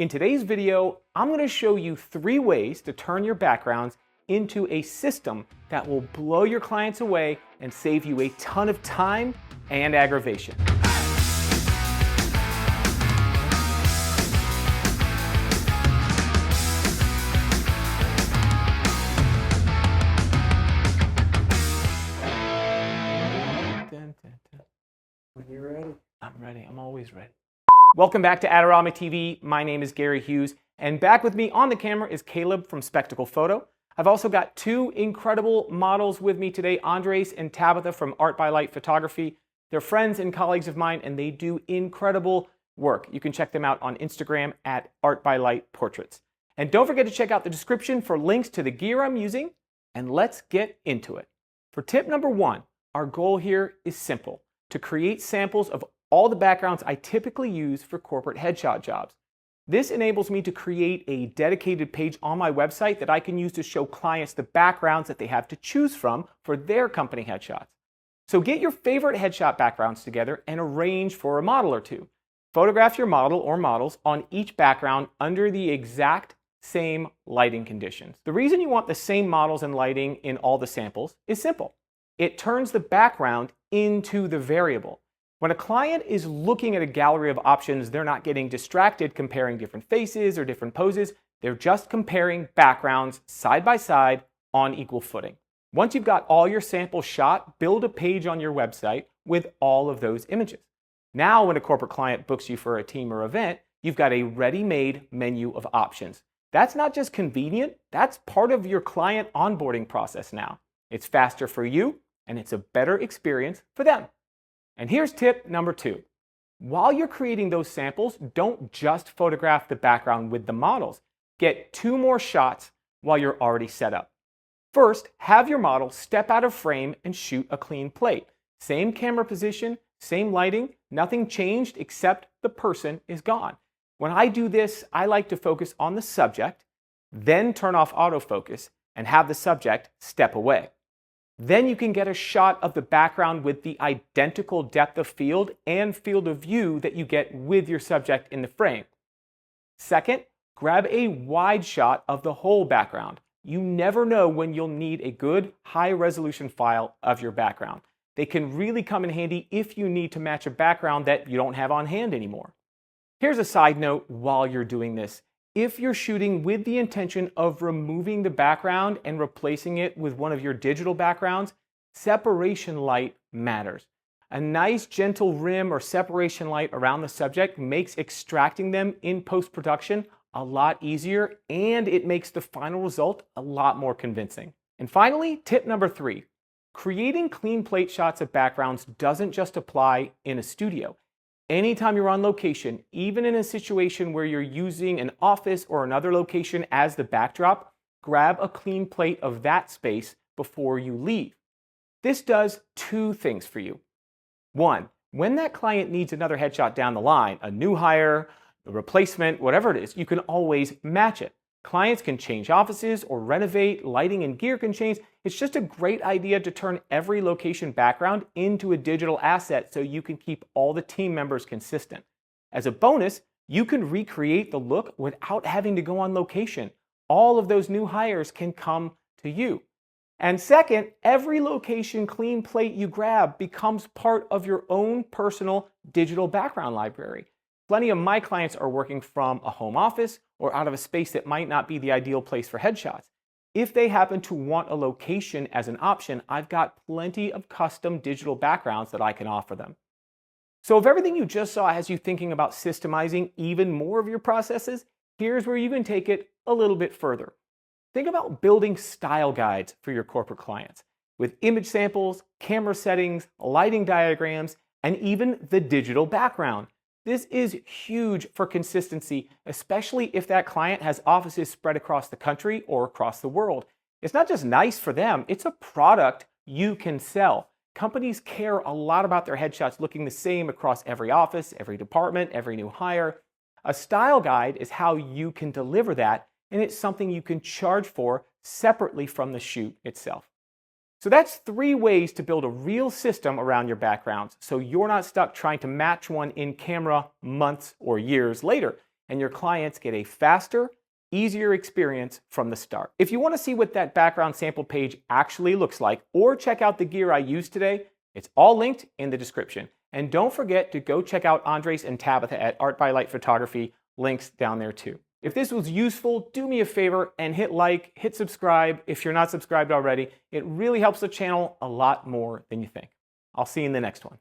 In today's video, I'm going to show you 3 ways to turn your backgrounds into a system that will blow your clients away and save you a ton of time and aggravation. When you're ready. I'm ready. I'm always ready. Welcome back to Adorama TV. My name is Gary Hughes, and back with me on the camera is Caleb from Spectacle Photo. I've also got 2 incredible models with me today, Andres and Tabitha from Art by Light Photography. They're friends and colleagues of mine, and they do incredible work. You can check them out on Instagram at Art by Light Portraits. And don't forget to check out the description for links to the gear I'm using, and let's get into it. For tip number 1, our goal here is simple: to create samples of all the backgrounds I typically use for corporate headshot jobs. This enables me to create a dedicated page on my website that I can use to show clients the backgrounds that they have to choose from for their company headshots. So get your favorite headshot backgrounds together and arrange for a model or 2. Photograph your model or models on each background under the exact same lighting conditions. The reason you want the same models and lighting in all the samples is simple. It turns the background into the variable. When a client is looking at a gallery of options, they're not getting distracted comparing different faces or different poses. They're just comparing backgrounds side by side on equal footing. Once you've got all your samples shot, build a page on your website with all of those images. Now, when a corporate client books you for a team or event, you've got a ready-made menu of options. That's not just convenient, that's part of your client onboarding process now. It's faster for you, and it's a better experience for them. And here's tip number 2. While you're creating those samples, don't just photograph the background with the models. Get 2 more shots while you're already set up. First, have your model step out of frame and shoot a clean plate. Same camera position, same lighting, nothing changed except the person is gone. When I do this, I like to focus on the subject, then turn off autofocus and have the subject step away. Then you can get a shot of the background with the identical depth of field and field of view that you get with your subject in the frame. Second, grab a wide shot of the whole background. You never know when you'll need a good high-resolution file of your background. They can really come in handy if you need to match a background that you don't have on hand anymore. Here's a side note while you're doing this. If you're shooting with the intention of removing the background and replacing it with one of your digital backgrounds, separation light matters. A nice gentle rim or separation light around the subject makes extracting them in post-production a lot easier, and it makes the final result a lot more convincing. And finally, tip number 3. Creating clean plate shots of backgrounds doesn't just apply in a studio. Anytime you're on location, even in a situation where you're using an office or another location as the backdrop, grab a clean plate of that space before you leave. This does 2 things for you. 1, when that client needs another headshot down the line, a new hire, a replacement, whatever it is, you can always match it. Clients can change offices or renovate, lighting and gear can change. It's just a great idea to turn every location background into a digital asset so you can keep all the team members consistent. As a bonus, you can recreate the look without having to go on location. All of those new hires can come to you. And second, every location clean plate you grab becomes part of your own personal digital background library. Plenty of my clients are working from a home office or out of a space that might not be the ideal place for headshots. If they happen to want a location as an option, I've got plenty of custom digital backgrounds that I can offer them. So if everything you just saw has you thinking about systemizing even more of your processes, here's where you can take it a little bit further. Think about building style guides for your corporate clients with image samples, camera settings, lighting diagrams, and even the digital background. This is huge for consistency, especially if that client has offices spread across the country or across the world. It's not just nice for them, it's a product you can sell. Companies care a lot about their headshots looking the same across every office, every department, every new hire. A style guide is how you can deliver that, and it's something you can charge for separately from the shoot itself. So that's 3 ways to build a real system around your backgrounds so you're not stuck trying to match one in camera months or years later. and your clients get a faster, easier experience from the start. If you want to see what that background sample page actually looks like, or check out the gear I used today, it's all linked in the description. And don't forget to go check out Andres and Tabitha at Art by Light Photography, links down there too. If this was useful, do me a favor and hit like, hit subscribe if you're not subscribed already. It really helps the channel a lot more than you think. I'll see you in the next one.